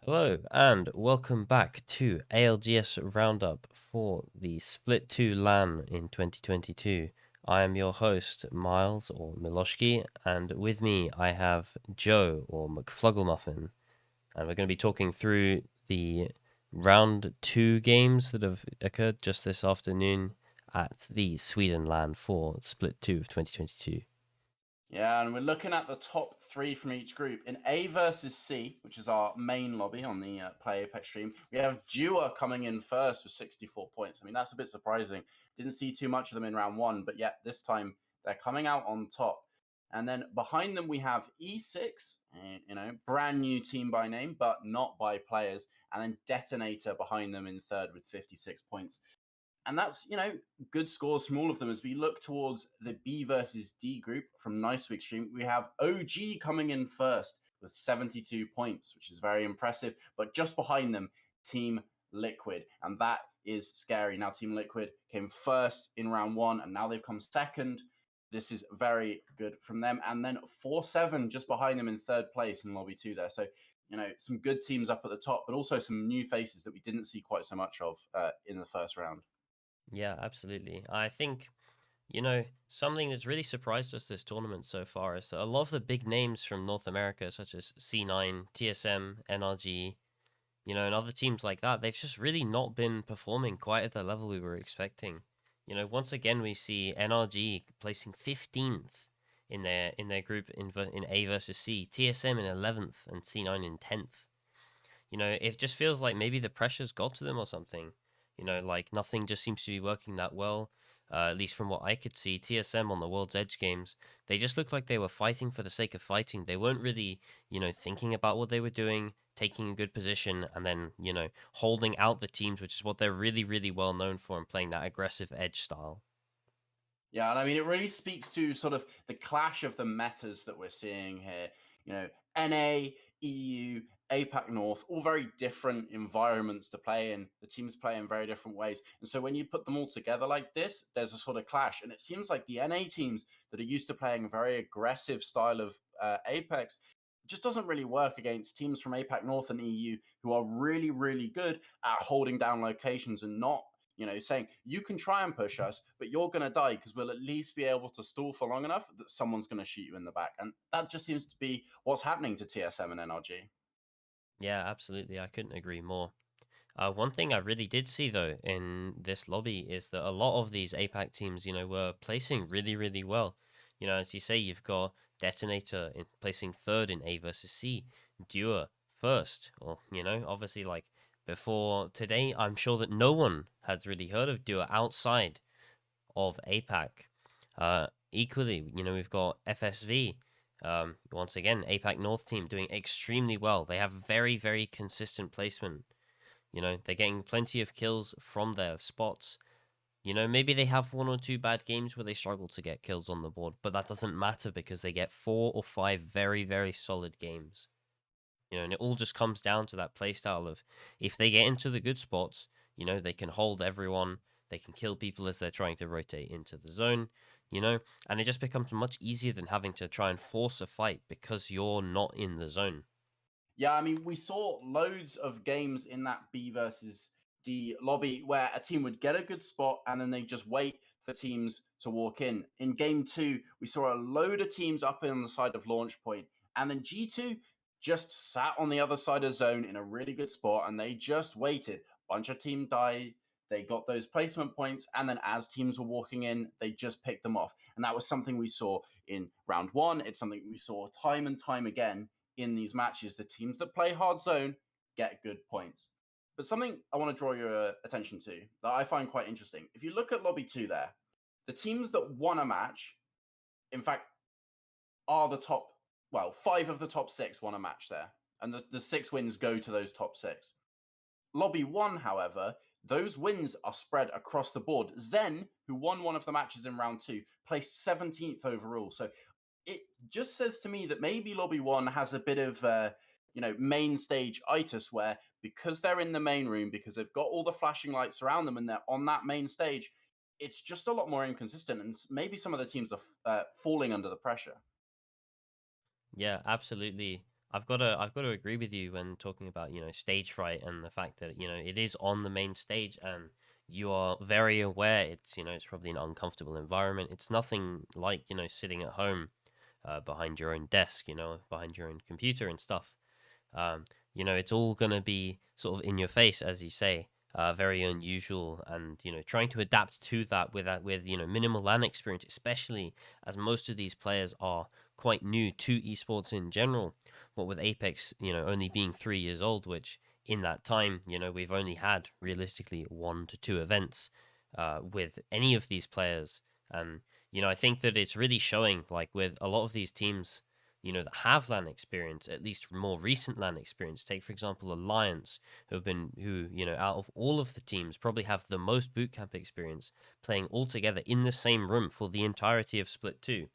Hello and welcome back to ALGS Roundup for the Split 2 LAN in 2022. I am your host, Miles or Miloshki, and with me I have Joe or McFlugglemuffin, and we're going to be talking through the round 2 games that have occurred just this afternoon at the Sweden LAN for Split 2 of 2022. Yeah, and we're looking at the top three from each group. In A versus C, which is our main lobby on the Play Apex stream, we have Dua coming in first with 64 points. I mean, that's a bit surprising. Didn't see too much of them in round one, but yet this time they're coming out on top. And then behind them, we have E6, brand new team by name, but not by players. And then Detonator behind them in third with 56 points. And that's, good scores from all of them. As we look towards the B versus D group from Nice Week Stream, we have OG coming in first with 72 points, which is very impressive. But just behind them, Team Liquid. And that is scary. Now, Team Liquid came first in round one, and now they've come second. This is very good from them. And then 4-7 just behind them in third place in Lobby 2 there. So, some good teams up at the top, but also some new faces that we didn't see quite so much of in the first round. Yeah, absolutely. I think something that's really surprised us this tournament so far is that a lot of the big names from North America, such as C9, TSM, NRG, and other teams like that, they've just really not been performing quite at the level we were expecting. Once again, we see NRG placing 15th in their group in A versus C, TSM in 11th, and C9 in 10th. It just feels like maybe the pressure's got to them or something. Like nothing just seems to be working that well. At least from what I could see, TSM on the World's Edge games, they just looked like they were fighting for the sake of fighting. They weren't really, thinking about what they were doing, taking a good position, and then, holding out the teams, which is what they're really, really well known for, and playing that aggressive edge style. Yeah, and I mean, it really speaks to sort of the clash of the metas that we're seeing here. NA, EU, APAC North, all very different environments to play in. The teams play in very different ways. And so when you put them all together like this, there's a sort of clash. And it seems like the NA teams that are used to playing a very aggressive style of Apex just doesn't really work against teams from APAC North and EU who are really, really good at holding down locations and not saying you can try and push us, but you're going to die because we'll at least be able to stall for long enough that someone's going to shoot you in the back. And that just seems to be what's happening to TSM and NRG. Yeah, absolutely. I couldn't agree more. One thing I really did see though in this lobby is that a lot of these APAC teams, were placing really, really well. As you say, you've got Detonator in placing third in A versus C, Dua first, or obviously like before today, I'm sure that no one had really heard of Dua outside of APAC. Equally, we've got FSV. Once again, APAC North team doing extremely well. They have very, very consistent placement. They're getting plenty of kills from their spots. Maybe they have one or two bad games where they struggle to get kills on the board, but that doesn't matter because they get 4 or 5 very, very solid games. And it all just comes down to that playstyle of if they get into the good spots, they can hold everyone, they can kill people as they're trying to rotate into the zone, and it just becomes much easier than having to try and force a fight because you're not in the zone. Yeah, I mean, we saw loads of games in that B versus D lobby where a team would get a good spot and then they just wait for teams to walk in. In game two, we saw a load of teams up on the side of launch point, and then G2 just sat on the other side of zone in a really good spot and they just waited. Bunch of team died. They got those placement points, and then as teams were walking in, they just picked them off. And that was something we saw in round one. It's something we saw time and time again in these matches. The teams that play hard zone get good points. But something I want to draw your attention to that I find quite interesting. If you look at lobby two there, the teams that won a match, in fact, are the top, well, five of the top six won a match there. And the six wins go to those top six. Lobby one, however, those wins are spread across the board. Zen, who won one of the matches in round two, placed 17th overall. So it just says to me that maybe Lobby One has a bit of main stage itis where because they're in the main room, because they've got all the flashing lights around them and they're on that main stage, it's just a lot more inconsistent, and maybe some of the teams are falling under the pressure. Yeah, absolutely. I've got to agree with you when talking about, stage fright and the fact that, it is on the main stage and you are very aware it's probably an uncomfortable environment. It's nothing like, sitting at home behind your own desk, behind your own computer and stuff. Um, it's all going to be sort of in your face, as you say, very unusual, and trying to adapt to that with minimal LAN experience, especially as most of these players are quite new to esports in general. But with Apex, only being 3 years old, which in that time, we've only had realistically 1 to 2 events with any of these players, and I think that it's really showing, like with a lot of these teams that have LAN experience, at least more recent LAN experience. Take, for example, Alliance, out of all of the teams, probably have the most bootcamp experience playing all together in the same room for the entirety of Split 2.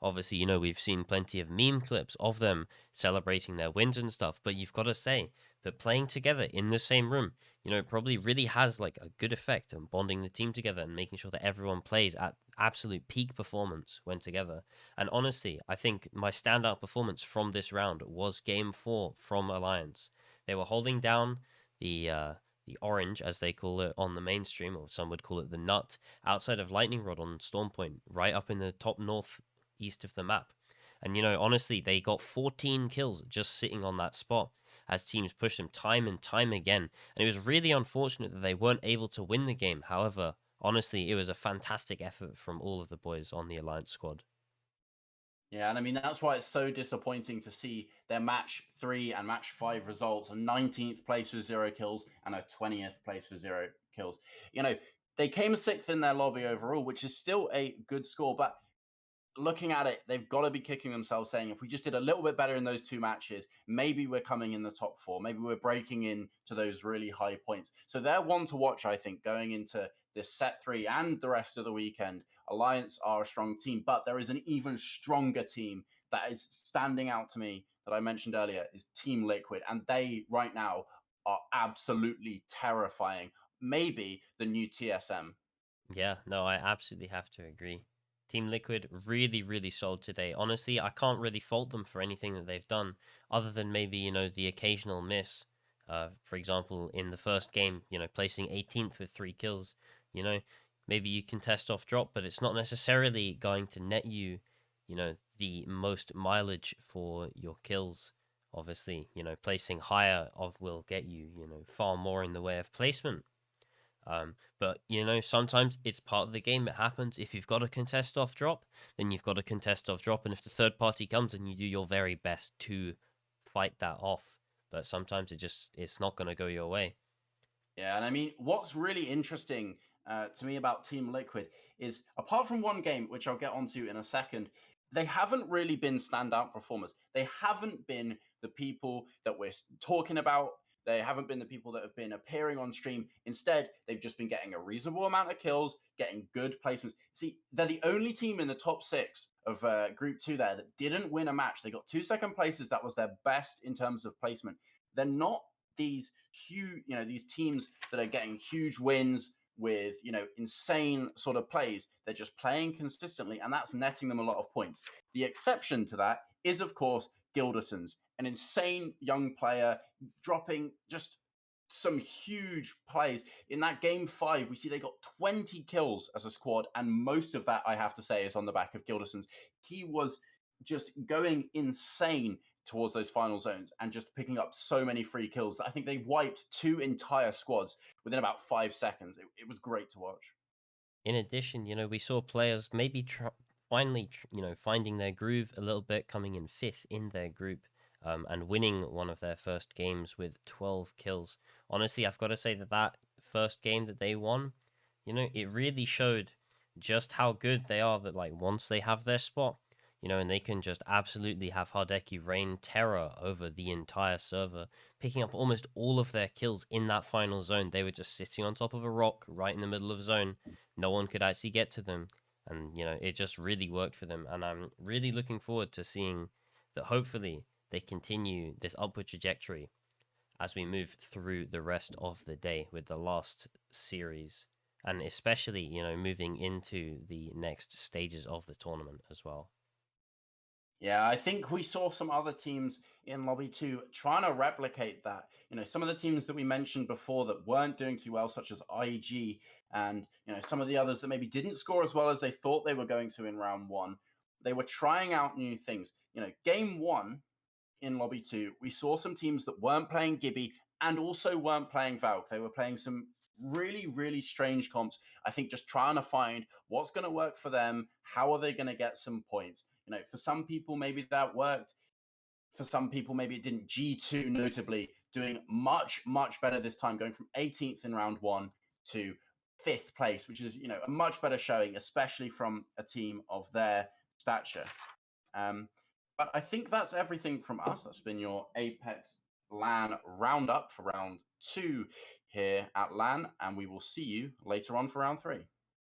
Obviously, we've seen plenty of meme clips of them celebrating their wins and stuff, but you've got to say that playing together in the same room, probably really has like a good effect on bonding the team together and making sure that everyone plays at absolute peak performance when together. And honestly, I think my standout performance from this round was game 4 from Alliance. They were holding down the orange, as they call it on the mainstream, or some would call it the nut, outside of Lightning Rod on Storm Point, right up in the top north east of the map. And honestly, they got 14 kills just sitting on that spot as teams pushed them time and time again. And it was really unfortunate that they weren't able to win the game. However, honestly, it was a fantastic effort from all of the boys on the Alliance squad. Yeah, and I mean that's why it's so disappointing to see their match 3 and match 5 results: a 19th place with 0 kills and a 20th place with 0 kills. You know, they came sixth in their lobby overall, which is still a good score, but looking at it, they've got to be kicking themselves, saying if we just did a little bit better in those 2 matches, maybe we're coming in the top 4. Maybe we're breaking in to those really high points. So they're one to watch, I think, going into this set 3 and the rest of the weekend. Alliance are a strong team, but there is an even stronger team that is standing out to me that I mentioned earlier is Team Liquid. And they right now are absolutely terrifying. Maybe the new TSM. Yeah, no, I absolutely have to agree. Team Liquid really, really solid today. Honestly, I can't really fault them for anything that they've done, other than maybe, the occasional miss. For example, in the first game, placing 18th with 3 kills, you know, maybe you can test off drop, but it's not necessarily going to net you, the most mileage for your kills. Obviously, placing higher of will get you, far more in the way of placement. But sometimes it's part of the game. It happens. If you've got a contest off drop, then you've got a contest off drop, and if the third party comes, and you do your very best to fight that off. But sometimes it's not going to go your way. Yeah, and I mean, what's really interesting to me about Team Liquid is, apart from one game, which I'll get onto in a second, they haven't really been standout performers. They haven't been the people that we're talking about. They haven't been the people that have been appearing on stream. Instead, they've just been getting a reasonable amount of kills, getting good placements. See, they're the only team in the top 6 of Group 2 there that didn't win a match. They got 2 second places. That was their best in terms of placement. They're not these huge, these teams that are getting huge wins with, insane sort of plays. They're just playing consistently, and that's netting them a lot of points. The exception to that is, of course, Gildersons, an insane young player dropping just some huge plays. In that game 5, we see they got 20 kills as a squad, and most of that, I have to say, is on the back of Gildersons. He was just going insane towards those final zones and just picking up so many free kills. I think they wiped 2 entire squads within about 5 seconds. It was great to watch. In addition, we saw players maybe finally, finding their groove a little bit, coming in fifth in their group, and winning one of their first games with 12 kills. Honestly, I've got to say that first game that they won, it really showed just how good they are. That like once they have their spot, and they can just absolutely have Hardeki reign terror over the entire server, picking up almost all of their kills in that final zone. They were just sitting on top of a rock right in the middle of zone. No one could actually get to them, and it just really worked for them. And I'm really looking forward to seeing that. Hopefully, they continue this upward trajectory as we move through the rest of the day with the last series, and especially moving into the next stages of the tournament as well. Yeah, I think we saw some other teams in Lobby 2 trying to replicate that. Some of the teams that we mentioned before that weren't doing too well, such as IG, and some of the others that maybe didn't score as well as they thought they were going to in round one. They were trying out new things. Game one in Lobby 2, we saw some teams that weren't playing Gibby and also weren't playing Valk. They were playing some really, really strange comps. I think just trying to find what's going to work for them. How are they going to get some points? For some people, maybe that worked. For some people, maybe it didn't. G2, notably, doing much, much better this time, going from 18th in round one to fifth place, which is, a much better showing, especially from a team of their stature. Um, but I think that's everything from us. That's been your Apex LAN roundup for round two here at LAN, and we will see you later on for round three.